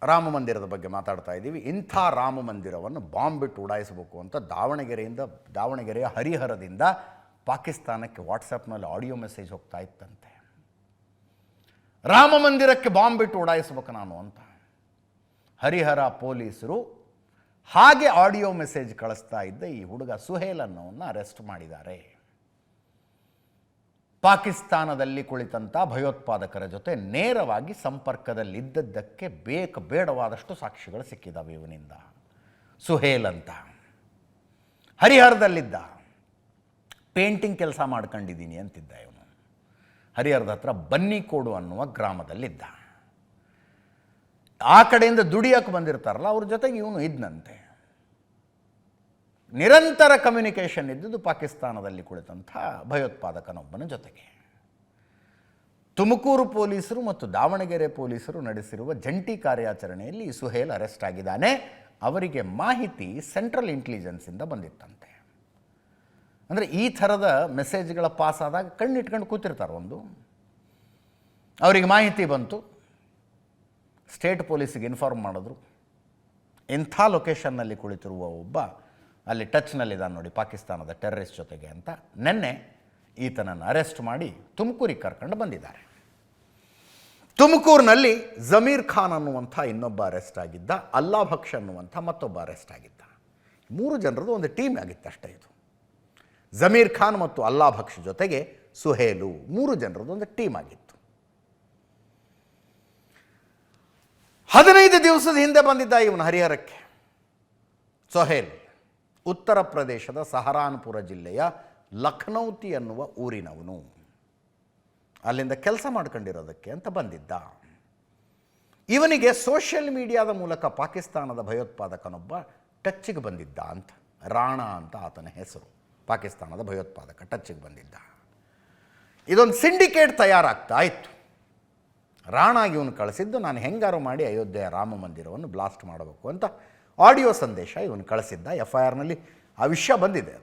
ರಾಮ ಮಂದಿರದ ಬಗ್ಗೆ ಮಾತಾಡ್ತಾ ಇದ್ದೀವಿ. ಇಂಥ ರಾಮ ಮಂದಿರವನ್ನು ಬಾಂಬ್ ಬಿಟ್ಟು ಉಡಾಯಿಸಬೇಕು ಅಂತ ದಾವಣಗೆರೆಯ ಹರಿಹರದಿಂದ ಪಾಕಿಸ್ತಾನಕ್ಕೆ ವಾಟ್ಸಪ್ನಲ್ಲಿ ಆಡಿಯೋ ಮೆಸೇಜ್ ಹೋಗ್ತಾ ಇತ್ತಂತೆ. ರಾಮ ಮಂದಿರಕ್ಕೆ ಬಾಂಬ್ ಬಿಟ್ಟು ಉಡಾಯಿಸ್ಬೇಕು ನಾನು ಅಂತ ಹರಿಹರ ಪೊಲೀಸರು ಹಾಗೆ ಆಡಿಯೋ ಮೆಸೇಜ್ ಕಳಿಸ್ತಾ ಇದ್ದ ಈ ಹುಡುಗ ಸುಹೇಲ್ ಅನ್ನೋವನ್ನು ಅರೆಸ್ಟ್ ಮಾಡಿದ್ದಾರೆ. ಪಾಕಿಸ್ತಾನದಲ್ಲಿ ಕುಳಿತಂಥ ಭಯೋತ್ಪಾದಕರ ಜೊತೆ ನೇರವಾಗಿ ಸಂಪರ್ಕದಲ್ಲಿದ್ದದ್ದಕ್ಕೆ ಬೇಡವಾದಷ್ಟು ಸಾಕ್ಷಿಗಳು ಸಿಕ್ಕಿದ್ದಾವೆ ಇವನಿಂದ. ಸುಹೇಲ್ ಅಂತ ಹರಿಹರದಲ್ಲಿದ್ದ, ಪೇಂಟಿಂಗ್ ಕೆಲಸ ಮಾಡ್ಕೊಂಡಿದ್ದೀನಿ ಅಂತಿದ್ದ ಇವನು. ಹರಿಹರದ ಹತ್ರ ಬನ್ನಿಕೋಡು ಅನ್ನುವ ಗ್ರಾಮದಲ್ಲಿದ್ದ. ಆ ಕಡೆಯಿಂದ ದುಡಿಯೋಕ್ಕೆ ಬಂದಿರ್ತಾರಲ್ಲ ಅವ್ರ ಜೊತೆಗೆ ಇವನು ಇದ್ದಂತೆ. ನಿರಂತರ ಕಮ್ಯುನಿಕೇಷನ್ ಇದ್ದುದು ಪಾಕಿಸ್ತಾನದಲ್ಲಿ ಕುಳಿತಂಥ ಭಯೋತ್ಪಾದಕನೊಬ್ಬನ ಜೊತೆಗೆ. ತುಮಕೂರು ಪೊಲೀಸರು ಮತ್ತು ದಾವಣಗೆರೆ ಪೊಲೀಸರು ನಡೆಸಿರುವ ಜಂಟಿ ಕಾರ್ಯಾಚರಣೆಯಲ್ಲಿ ಈ ಸುಹೇಲ್ ಅರೆಸ್ಟ್ ಆಗಿದ್ದಾನೆ. ಅವರಿಗೆ ಮಾಹಿತಿ ಸೆಂಟ್ರಲ್ ಇಂಟೆಲಿಜೆನ್ಸಿಂದ ಬಂದಿತ್ತಂತೆ. ಅಂದರೆ ಈ ಥರದ ಮೆಸೇಜ್ಗಳ ಪಾಸ್ ಆದಾಗ ಕಣ್ಣಿಟ್ಕೊಂಡು ಕೂತಿರ್ತಾರೆ. ಅವರಿಗೆ ಮಾಹಿತಿ ಬಂತು, ಸ್ಟೇಟ್ ಪೊಲೀಸಿಗೆ ಇನ್ಫಾರ್ಮ್ ಮಾಡಿದ್ರು. ಇಂಥ ಲೊಕೇಶನ್ನಲ್ಲಿ ಕುಳಿತಿರುವ ಒಬ್ಬ ಅಲ್ಲಿ ಟಚ್ನಲ್ಲಿದ್ದಾನೆ ನೋಡಿ ಪಾಕಿಸ್ತಾನದ ಟೆರ್ರಿಸ್ಟ್ ಜೊತೆಗೆ ಅಂತ ನಿನ್ನೆ ಈತನನ್ನು ಅರೆಸ್ಟ್ ಮಾಡಿ ತುಮಕೂರಿಗೆ ಕರ್ಕೊಂಡು ಬಂದಿದ್ದಾರೆ. ತುಮಕೂರಿನಲ್ಲಿ ಜಮೀರ್ ಖಾನ್ ಅನ್ನುವಂಥ ಇನ್ನೊಬ್ಬ ಅರೆಸ್ಟ್ ಆಗಿದ್ದ, ಅಲ್ಲಾ ಭಕ್ಷ್ ಅನ್ನುವಂಥ ಮತ್ತೊಬ್ಬ ಅರೆಸ್ಟ್ ಆಗಿದ್ದ. 3 ಜನರದ್ದು ಒಂದು ಟೀಮ್ ಆಗಿತ್ತು ಅಷ್ಟೇ. ಇದು ಜಮೀರ್ ಖಾನ್ ಮತ್ತು ಅಲ್ಲಾ ಭಕ್ಷ್ ಜೊತೆಗೆ ಸುಹೇಲು 3 ಜನರದ್ದು ಒಂದು ಟೀಮ್ ಆಗಿತ್ತು. 15 ದಿವಸದ ಹಿಂದೆ ಬಂದಿದ್ದ ಇವನು ಹರಿಹರಕ್ಕೆ. ಸುಹೇಲ್ ಉತ್ತರ ಪ್ರದೇಶದ ಸಹರಾನ್ಪುರ ಜಿಲ್ಲೆಯ ಲಖನೌತಿ ಅನ್ನುವ ಊರಿನವನು. ಅಲ್ಲಿಂದ ಕೆಲಸ ಮಾಡ್ಕೊಂಡಿರೋದಕ್ಕೆ ಅಂತ ಬಂದಿದ್ದ. ಇವನಿಗೆ ಸೋಷಿಯಲ್ ಮೀಡಿಯಾದ ಮೂಲಕ ಪಾಕಿಸ್ತಾನದ ಭಯೋತ್ಪಾದಕನೊಬ್ಬ ಟಚ್ಚಿಗೆ ಬಂದಿದ್ದ ಅಂತ. ರಾಣಾ ಅಂತ ಆತನ ಹೆಸರು. ಪಾಕಿಸ್ತಾನದ ಭಯೋತ್ಪಾದಕ ಟಚ್ಚಿಗೆ ಬಂದಿದ್ದ. ಇದೊಂದು ಸಿಂಡಿಕೇಟ್ ತಯಾರಾಗ್ತಾ ಇತ್ತು. ರಾಣಾಗಿ ಇವನು ಕಳಿಸಿದ್ದು ನಾನು ಹೆಂಗಾರು ಮಾಡಿ ಅಯೋಧ್ಯೆಯ ರಾಮ ಮಂದಿರವನ್ನು ಬ್ಲಾಸ್ಟ್ ಮಾಡಬೇಕು ಅಂತ ಆಡಿಯೋ ಸಂದೇಶ ಇವನು ಕಳಿಸಿದ್ದ. FIRನಲ್ಲಿ ಆ ವಿಷಯ ಬಂದಿದೆ.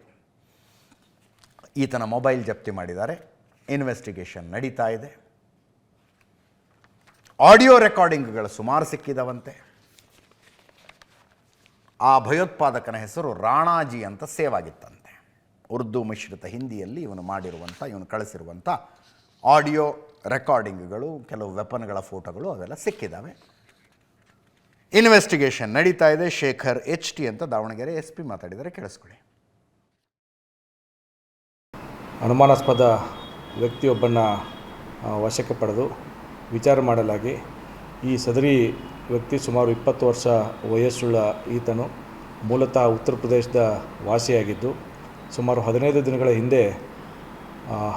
ಈತನ ಮೊಬೈಲ್ ಜಪ್ತಿ ಮಾಡಿದ್ದಾರೆ. ಇನ್ವೆಸ್ಟಿಗೇಷನ್ ನಡೀತಾ ಇದೆ. ಆಡಿಯೋ ರೆಕಾರ್ಡಿಂಗ್ಗಳು ಸುಮಾರು ಸಿಕ್ಕಿದವಂತೆ. ಆ ಭಯೋತ್ಪಾದಕನ ಹೆಸರು ರಾಣಾಜಿ ಅಂತ ಸೇವ್ ಆಗಿತ್ತಂತೆ. ಉರ್ದು ಮಿಶ್ರಿತ ಹಿಂದಿಯಲ್ಲಿ ಇವನು ಕಳಿಸಿರುವಂಥ ಆಡಿಯೋ ರೆಕಾರ್ಡಿಂಗ್ಗಳು, ಕೆಲವು ವೆಪನ್ಗಳ ಫೋಟೋಗಳು ಅವೆಲ್ಲ ಸಿಕ್ಕಿದ್ದಾವೆ. ಇನ್ವೆಸ್ಟಿಗೇಷನ್ ನಡೀತಾ ಇದೆ. ಶೇಖರ್ HT ಅಂತ ದಾವಣಗೆರೆ SP ಮಾತಾಡಿದರೆ ಕೇಳಿಸ್ಕೊಳ್ಳಿ. ಅನುಮಾನಾಸ್ಪದ ವ್ಯಕ್ತಿಯೊಬ್ಬನ ವಶಕ್ಕೆ ಪಡೆದು ವಿಚಾರ ಮಾಡಲಾಗಿ ಈ ಸದರಿ ವ್ಯಕ್ತಿ ಸುಮಾರು 20 ವರ್ಷ ವಯಸ್ಸುಳ್ಳ ಈತನು ಮೂಲತಃ ಉತ್ತರ ಪ್ರದೇಶದ ವಾಸಿಯಾಗಿದ್ದು ಸುಮಾರು 15 ದಿನಗಳ ಹಿಂದೆ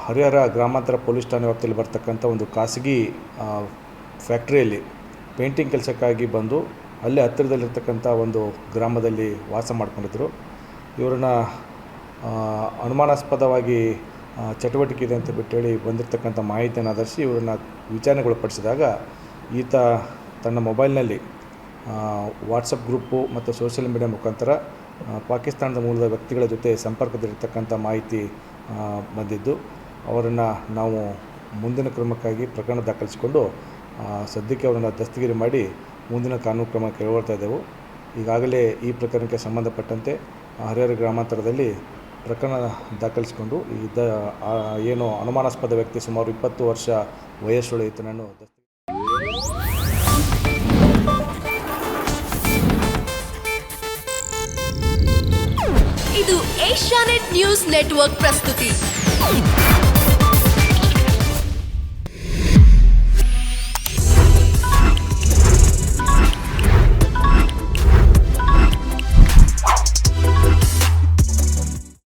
ಹರಿಹರ ಗ್ರಾಮಾಂತರ ಪೊಲೀಸ್ ಠಾಣೆ ವ್ಯಾಪ್ತಿಯಲ್ಲಿ ಬರ್ತಕ್ಕಂಥ ಒಂದು ಖಾಸಗಿ ಫ್ಯಾಕ್ಟ್ರಿಯಲ್ಲಿ ಪೇಂಟಿಂಗ್ ಕೆಲಸಕ್ಕಾಗಿ ಬಂದು ಅಲ್ಲಿ ಹತ್ತಿರದಲ್ಲಿರ್ತಕ್ಕಂಥ ಒಂದು ಗ್ರಾಮದಲ್ಲಿ ವಾಸ ಮಾಡ್ಕೊಂಡಿದ್ದರು. ಇವರನ್ನು ಅನುಮಾನಾಸ್ಪದವಾಗಿ ಚಟುವಟಿಕೆ ಇದೆ ಅಂತ ಬಿಟ್ಟೇಳಿ ಬಂದಿರತಕ್ಕಂಥ ಮಾಹಿತಿಯನ್ನು ಆಧರಿಸಿ ಇವರನ್ನು ವಿಚಾರಣೆಗೊಳಪಡಿಸಿದಾಗ ಈತ ತನ್ನ ಮೊಬೈಲ್ನಲ್ಲಿ ವಾಟ್ಸಪ್ ಗ್ರೂಪು ಮತ್ತು ಸೋಷಿಯಲ್ ಮೀಡಿಯಾ ಮುಖಾಂತರ ಪಾಕಿಸ್ತಾನದ ಮೂಲದ ವ್ಯಕ್ತಿಗಳ ಜೊತೆ ಸಂಪರ್ಕದಲ್ಲಿರ್ತಕ್ಕಂಥ ಮಾಹಿತಿ ಬಂದಿದ್ದು ಅವರನ್ನು ನಾವು ಮುಂದಿನ ಕ್ರಮಕ್ಕಾಗಿ ಪ್ರಕರಣ ದಾಖಲಿಸಿಕೊಂಡು ಸದ್ಯಕ್ಕೆ ಅವರನ್ನು ದಸ್ತಗಿರಿ ಮಾಡಿ ಮುಂದಿನ ಕಾನೂನು ಕ್ರಮ ಕೈಗೊಳ್ತಾ ಇದ್ದೆವು. ಈಗಾಗಲೇ ಈ ಪ್ರಕರಣಕ್ಕೆ ಸಂಬಂಧಪಟ್ಟಂತೆ ಹರಿಹರ ಗ್ರಾಮಾಂತರದಲ್ಲಿ ಪ್ರಕರಣ ದಾಖಲಿಸಿಕೊಂಡು ಏನು ಅನುಮಾನಾಸ್ಪದ ವ್ಯಕ್ತಿ ಸುಮಾರು 20 ವರ್ಷ ವಯಸ್ಸುಳ್ಳ ಈತನನ್ನು ಇದು ಏಷ್ಯಾನೆಟ್ ನ್ಯೂಸ್ ನೆಟ್ವರ್ಕ್ ಪ್ರಸ್ತುತಿ.